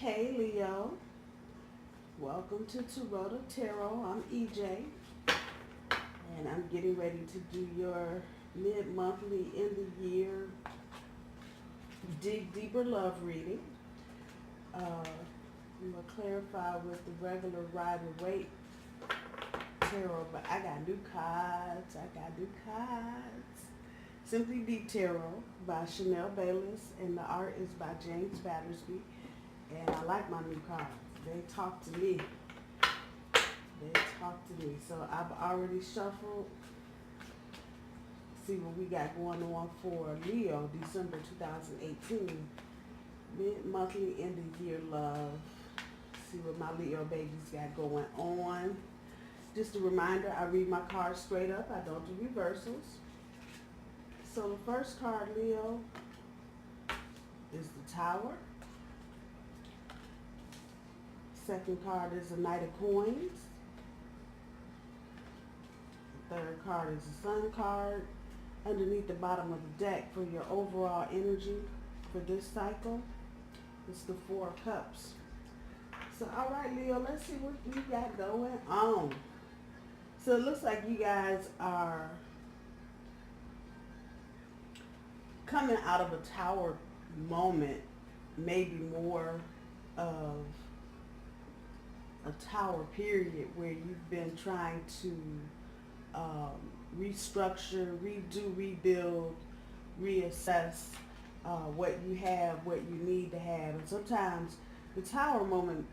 Hey Leo, welcome to Taurota Tarot. I'm EJ, and I'm getting ready to do your mid-monthly end of year dig deeper love reading. I'm going to clarify with the regular Rider-Waite tarot, but I got new cards. Simply Deep Tarot by Chanel Bayless, and the art is by James Battersby. And I like my new cards. They talk to me. So I've already shuffled. See what we got going on for Leo, December 2018. Mid-monthly end of year love. See what my Leo babies got going on. Just a reminder, I read my cards straight up. I don't do reversals. So the first card, Leo, is the Tower. Second card is the Knight of Coins. The third card is the Sun card. Underneath the bottom of the deck for your overall energy for this cycle, it's the Four of Cups. So all right, Leo, let's see what you got going on. So it looks like you guys are coming out of a Tower moment, maybe more of a Tower period where you've been trying to restructure, redo, rebuild, reassess what you have, what you need to have. And sometimes the Tower moment,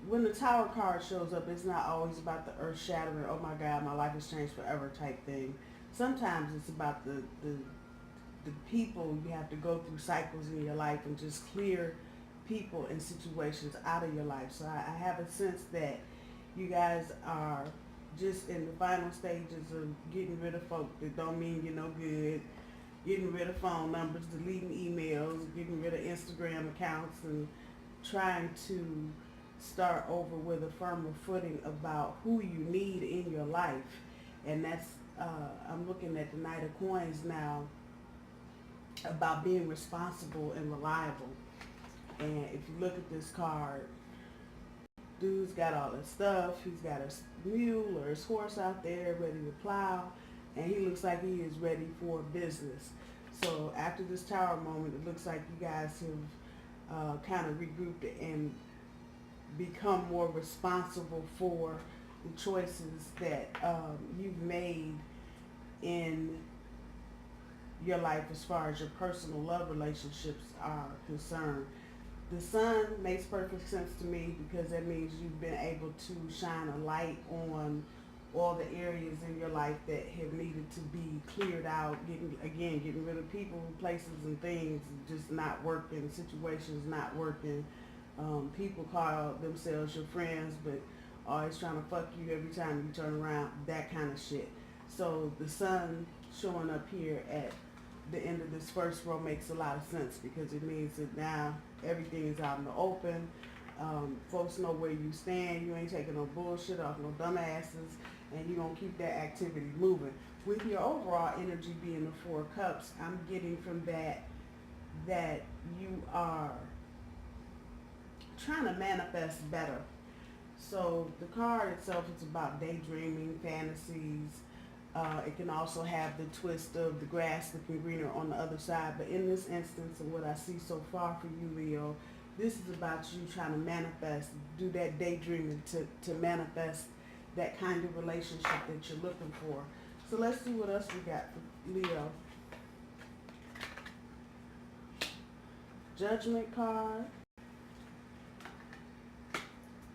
when the Tower card shows up, it's not always about the earth shattering, oh my God, my life has changed forever type thing. Sometimes it's about the people you have to go through cycles in your life and just clear people and situations out of your life. So I have a sense that you guys are just in the final stages of getting rid of folk that don't mean you no good, getting rid of phone numbers, deleting emails, getting rid of Instagram accounts, and trying to start over with a firmer footing about who you need in your life. And that's, I'm looking at the Knight of Coins now, about being responsible and reliable. And if you look at this card, dude's got all his stuff. He's got his mule or his horse out there ready to plow, and he looks like he is ready for business. So after this Tower moment, it looks like you guys have kind of regrouped and become more responsible for the choices that you've made in your life as far as your personal love relationships are concerned. The Sun makes perfect sense to me because that means you've been able to shine a light on all the areas in your life that have needed to be cleared out, getting rid of people, places, and things just not working, situations not working. People call themselves your friends, but always trying to fuck you every time you turn around, that kind of shit. So the Sun showing up here at the end of this first row makes a lot of sense because it means that now everything is out in the open. Folks know where you stand. You ain't taking no bullshit off no dumbasses, and you're going to keep that activity moving. With your overall energy being the Four of Cups, I'm getting from that you are trying to manifest better. So the card itself is about daydreaming, fantasies. It can also have the twist of the grass looking greener on the other side. But in this instance, and what I see so far for you, Leo, this is about you trying to manifest, do that daydreaming to manifest that kind of relationship that you're looking for. So let's see what else we got for Leo. Judgment card.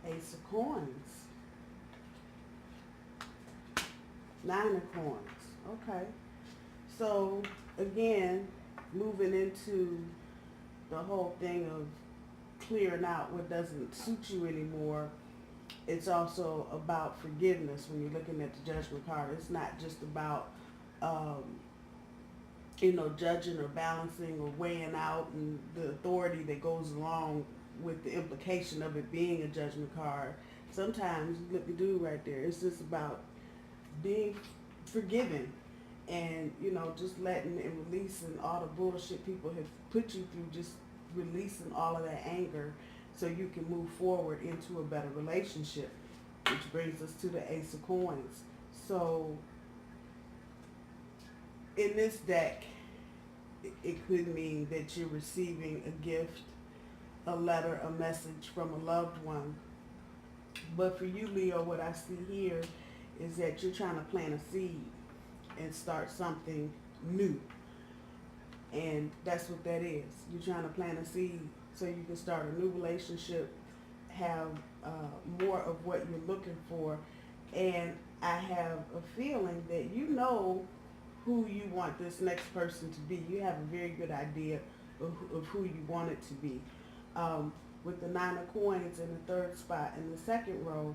Ace of Coins. Nine of Coins. Okay. So again, moving into the whole thing of clearing out what doesn't suit you anymore, it's also about forgiveness when you're looking at the Judgment card. It's not just about judging or balancing or weighing out and the authority that goes along with the implication of it being a Judgment card. Sometimes, look at the dude right there, it's just about being forgiven and, just letting and releasing all the bullshit people have put you through, just releasing all of that anger so you can move forward into a better relationship, which brings us to the Ace of Coins. So in this deck, it could mean that you're receiving a gift, a letter, a message from a loved one. But for you, Leo, what I see here is that you're trying to plant a seed and start something new. And that's what that is. You're trying to plant a seed so you can start a new relationship, have more of what you're looking for. And I have a feeling that you know who you want this next person to be. You have a very good idea of who you want it to be. With the Nine of Coins in the third spot in the second row,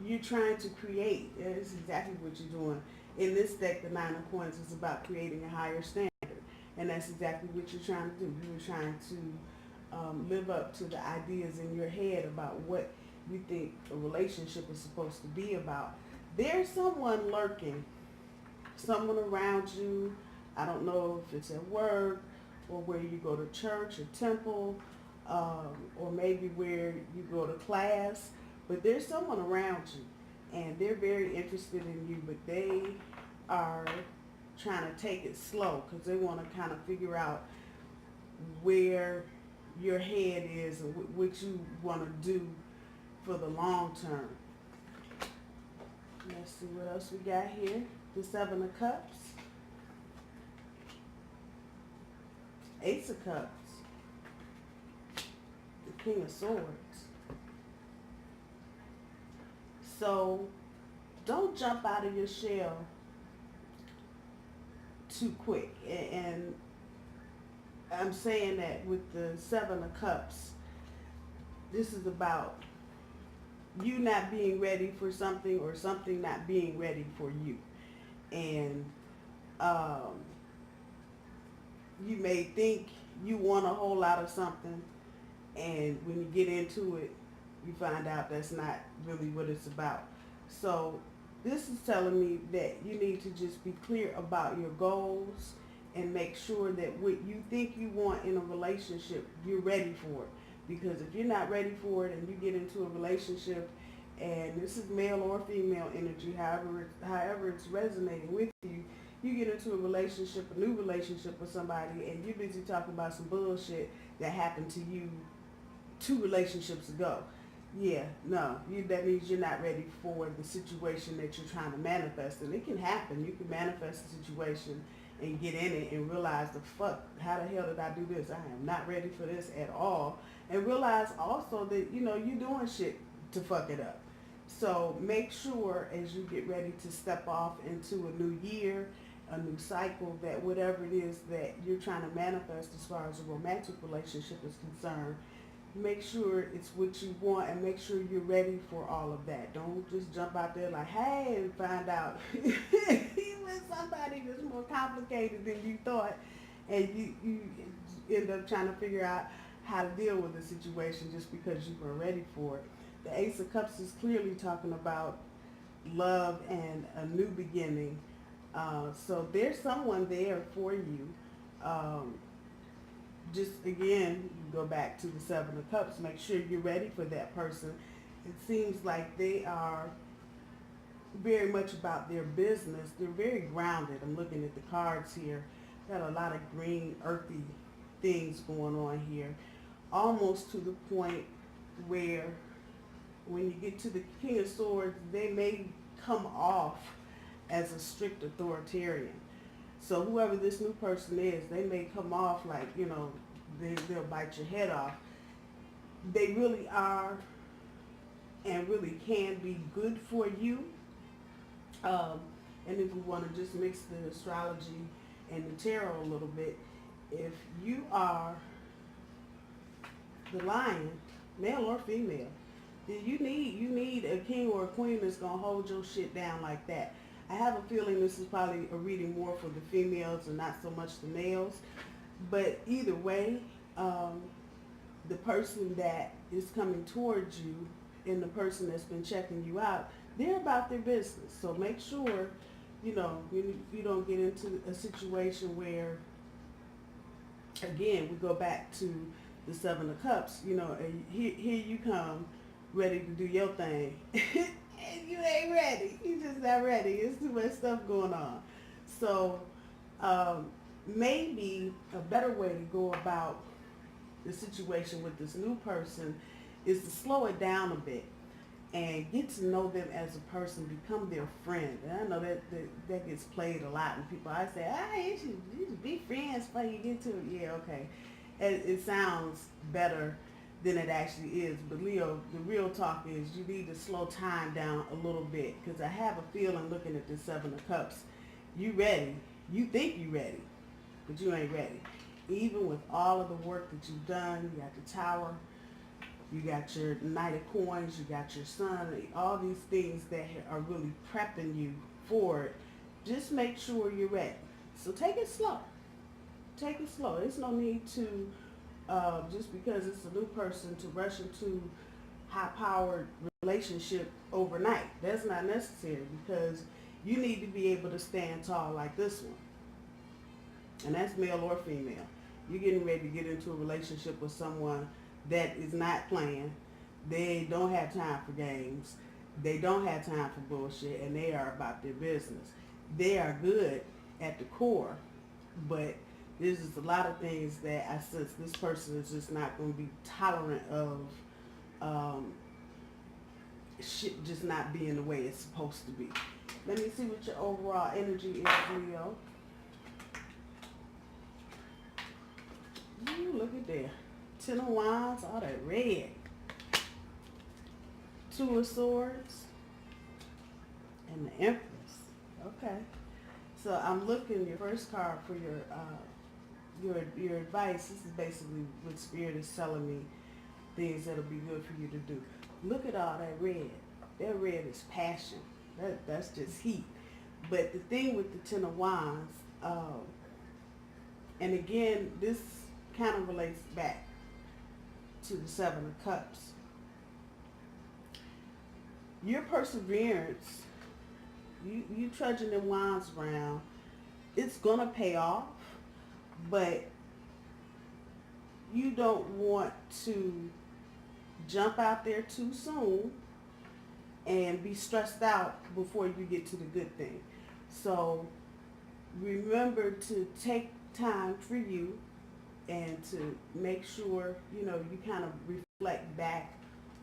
you're trying to create. It's exactly what you're doing. In this deck, the Nine of Coins is about creating a higher standard. And that's exactly what you're trying to do. You're trying to live up to the ideas in your head about what you think a relationship is supposed to be about. There's someone lurking, someone around you. I don't know if it's at work or where you go to church or temple, or maybe where you go to class, but there's someone around you and they're very interested in you, but they are trying to take it slow because they want to kind of figure out where your head is and what you want to do for the long term. Let's see what else we got here. The Seven of Cups, Ace of Cups, the King of Swords. So don't jump out of your shell too quick. And I'm saying that with the Seven of Cups, this is about you not being ready for something or something not being ready for you. And you may think you want a whole lot of something, and when you get into it, you find out that's not really what it's about. So this is telling me that you need to just be clear about your goals and make sure that what you think you want in a relationship, you're ready for it. Because if you're not ready for it and you get into a relationship, and this is male or female energy, however it's resonating with you, you get into a relationship, a new relationship with somebody, and you're busy talking about some bullshit that happened to you 2 relationships ago. Yeah, no, that means you're not ready for the situation that you're trying to manifest. And it can happen. You can manifest a situation and get in it and realize how the hell did I do this? I am not ready for this at all. And realize also that, you're doing shit to fuck it up. So make sure as you get ready to step off into a new year, a new cycle, that whatever it is that you're trying to manifest as far as a romantic relationship is concerned, make sure it's what you want and make sure you're ready for all of that. Don't just jump out there like, hey, and find out you with somebody that's more complicated than you thought, and you end up trying to figure out how to deal with the situation just because you were ready for it. The Ace of Cups is clearly talking about love and a new beginning. So there's someone there for you. Just again, go back to the Seven of Cups. Make sure you're ready for that person. It seems like they are very much about their business. They're very grounded. I'm looking at the cards here. Got a lot of green, earthy things going on here. Almost to the point where when you get to the King of Swords, they may come off as a strict authoritarian. So whoever this new person is, they may come off like, they'll bite your head off. They really are and really can be good for you. And if we want to just mix the astrology and the tarot a little bit, if you are the lion, male or female, then you need a king or a queen that's going to hold your shit down like that. I have a feeling this is probably a reading more for the females and not so much the males. But either way, the person that is coming towards you and the person that's been checking you out, they're about their business. So make sure, you don't get into a situation where, again, we go back to the Seven of Cups, you know, and here you come ready to do your thing. And you ain't ready. You just not ready. It's too much stuff going on. So um, maybe a better way to go about the situation with this new person is to slow it down a bit and get to know them as a person, become their friend. And I know that gets played a lot, and people I say, you should be friends before you get to it. Yeah, okay. It sounds better than it actually is. But Leo, the real talk is you need to slow time down a little bit, because I have a feeling looking at the Seven of Cups, you ready. You think you ready, but you ain't ready. Even with all of the work that you've done, you got the Tower, you got your Knight of Coins, you got your Sun, all these things that are really prepping you for it. Just make sure you're ready. So take it slow. Take it slow. There's no need to, just because it's a new person, to rush into high-powered relationship overnight. That's not necessary, because you need to be able to stand tall like this one. And that's male or female. You're getting ready to get into a relationship with someone that is not playing. They don't have time for games. They don't have time for bullshit, and they are about their business. They are good at the core, but there's just a lot of things that I sense this person is just not going to be tolerant of, shit just not being the way it's supposed to be. Let me see what your overall energy is, Leo. Ooh, look at there. Ten of Wands, all that red. Two of Swords, and the Empress. Okay. So I'm looking your first card for your advice. This is basically what Spirit is telling me, things that'll be good for you to do. Look at all that red. That red is passion. That's just heat. But the thing with the Ten of Wands, and again, this kind of relates back to the Seven of Cups. Your perseverance, you trudging them wands around, it's gonna pay off, but you don't want to jump out there too soon and be stressed out before you get to the good thing. So remember to take time for you, and to make sure, you know, you kind of reflect back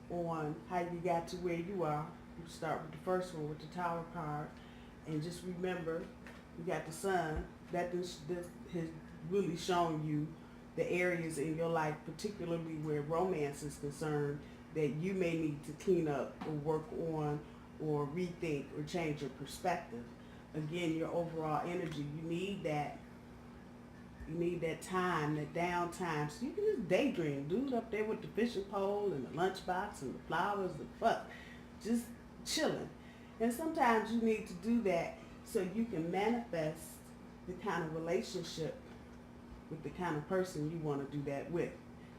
on how you got to where you are. You start with the first one with the Tower card, and just remember, you got the Sun. That this has really shown you the areas in your life, particularly where romance is concerned, that you may need to clean up or work on or rethink or change your perspective. Again, your overall energy, you need that. You need that time, that downtime, so you can just daydream. Dude up there with the fishing pole and the lunchbox and the flowers, the fuck, just chilling. And sometimes you need to do that so you can manifest the kind of relationship with the kind of person you want to do that with.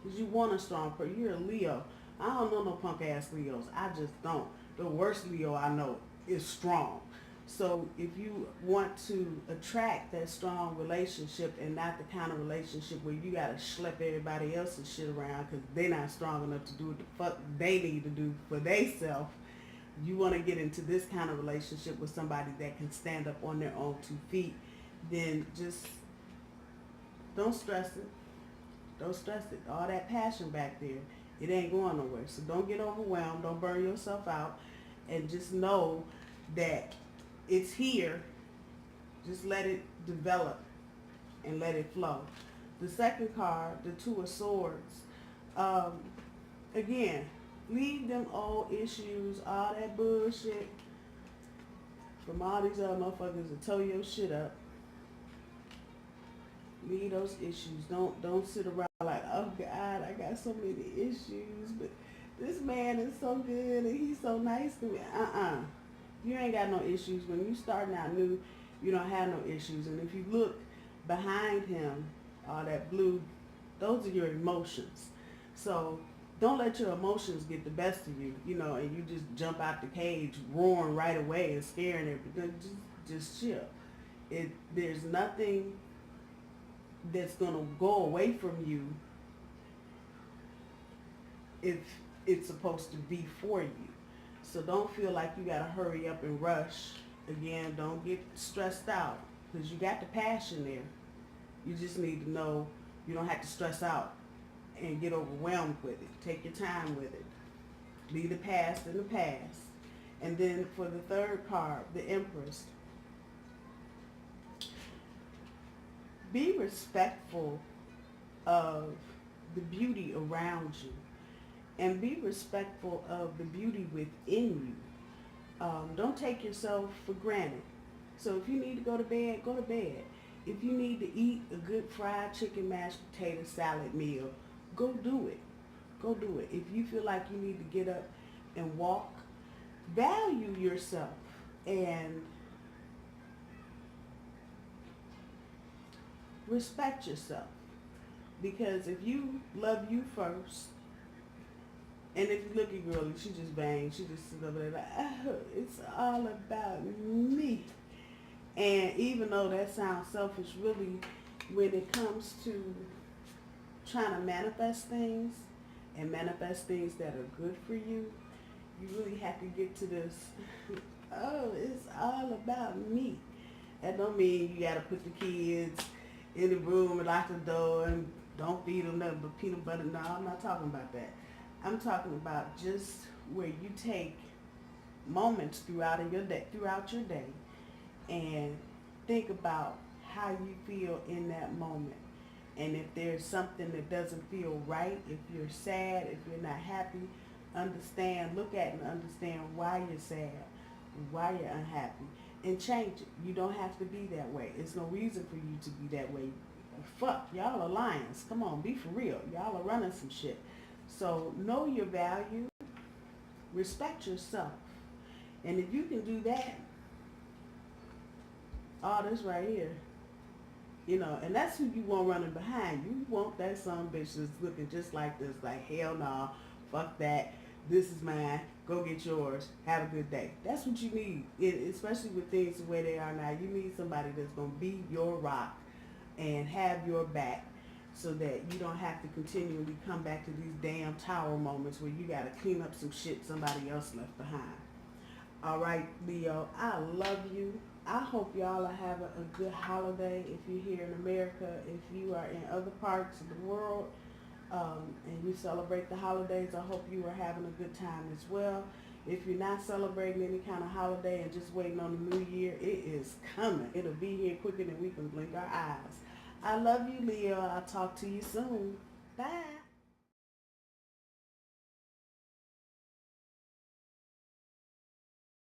Because you want a strong person. You're a Leo. I don't know no punk ass Leos. I just don't. The worst Leo I know is strong. So if you want to attract that strong relationship, and not the kind of relationship where you got to schlep everybody else's shit around because they're not strong enough to do what the fuck they need to do for theyself, you want to get into this kind of relationship with somebody that can stand up on their own 2 feet, then just don't stress it. Don't stress it. All that passion back there, it ain't going nowhere. So don't get overwhelmed. Don't burn yourself out. And just know that it's here. Just let it develop and let it flow. The second card, the Two of Swords. Again, leave them old issues, all that bullshit from all these other motherfuckers that tow your shit up. Leave those issues. Don't sit around like, oh God, I got so many issues, but this man is so good and he's so nice to me. You ain't got no issues. When you starting out new, you don't have no issues. And if you look behind him, all that blue, those are your emotions. So don't let your emotions get the best of you, you know, and you just jump out the cage roaring right away and scaring everything. Just chill. There's nothing that's going to go away from you if it's supposed to be for you. So don't feel like you got to hurry up and rush. Again, don't get stressed out because you got the passion there. You just need to know you don't have to stress out and get overwhelmed with it. Take your time with it. Leave the past in the past. And then for the third card, the Empress, be respectful of the beauty around you and be respectful of the beauty within you. Don't take yourself for granted. So if you need to go to bed, go to bed. If you need to eat a good fried chicken, mashed potato, salad meal, go do it. Go do it. If you feel like you need to get up and walk, value yourself and respect yourself. Because if you love you first, and if you look at girl, she just bangs, she just sits over there like, oh, it's all about me. And even though that sounds selfish, really, when it comes to trying to manifest things and manifest things that are good for you, you really have to get to this, oh, it's all about me. That don't mean you got to put the kids in the room and lock the door and don't feed them nothing but peanut butter. No, I'm not talking about that. I'm talking about just where you take moments throughout your day and think about how you feel in that moment. And if there's something that doesn't feel right, if you're sad, if you're not happy, understand, look at and understand why you're sad, why you're unhappy, and change it. You don't have to be that way. There's no reason for you to be that way. Fuck, y'all are lions. Come on, be for real. Y'all are running some shit. So know your value, respect yourself. And if you can do that, all this right here, you know, and that's who you want running behind. You want that son bitch that's looking just like this, like, hell no, fuck that, this is mine, go get yours, have a good day. That's what you need, especially with things the way they are now. You need somebody that's going to be your rock and have your back so that you don't have to continually come back to these damn tower moments where you got to clean up some shit somebody else left behind. All right, Leo, I love you. I hope y'all are having a good holiday if you're here in America. If you are in other parts of the world and you celebrate the holidays, I hope you are having a good time as well. If you're not celebrating any kind of holiday and just waiting on the new year, it is coming. It'll be here quicker than we can blink our eyes. I love you, Leo. I'll talk to you soon. Bye.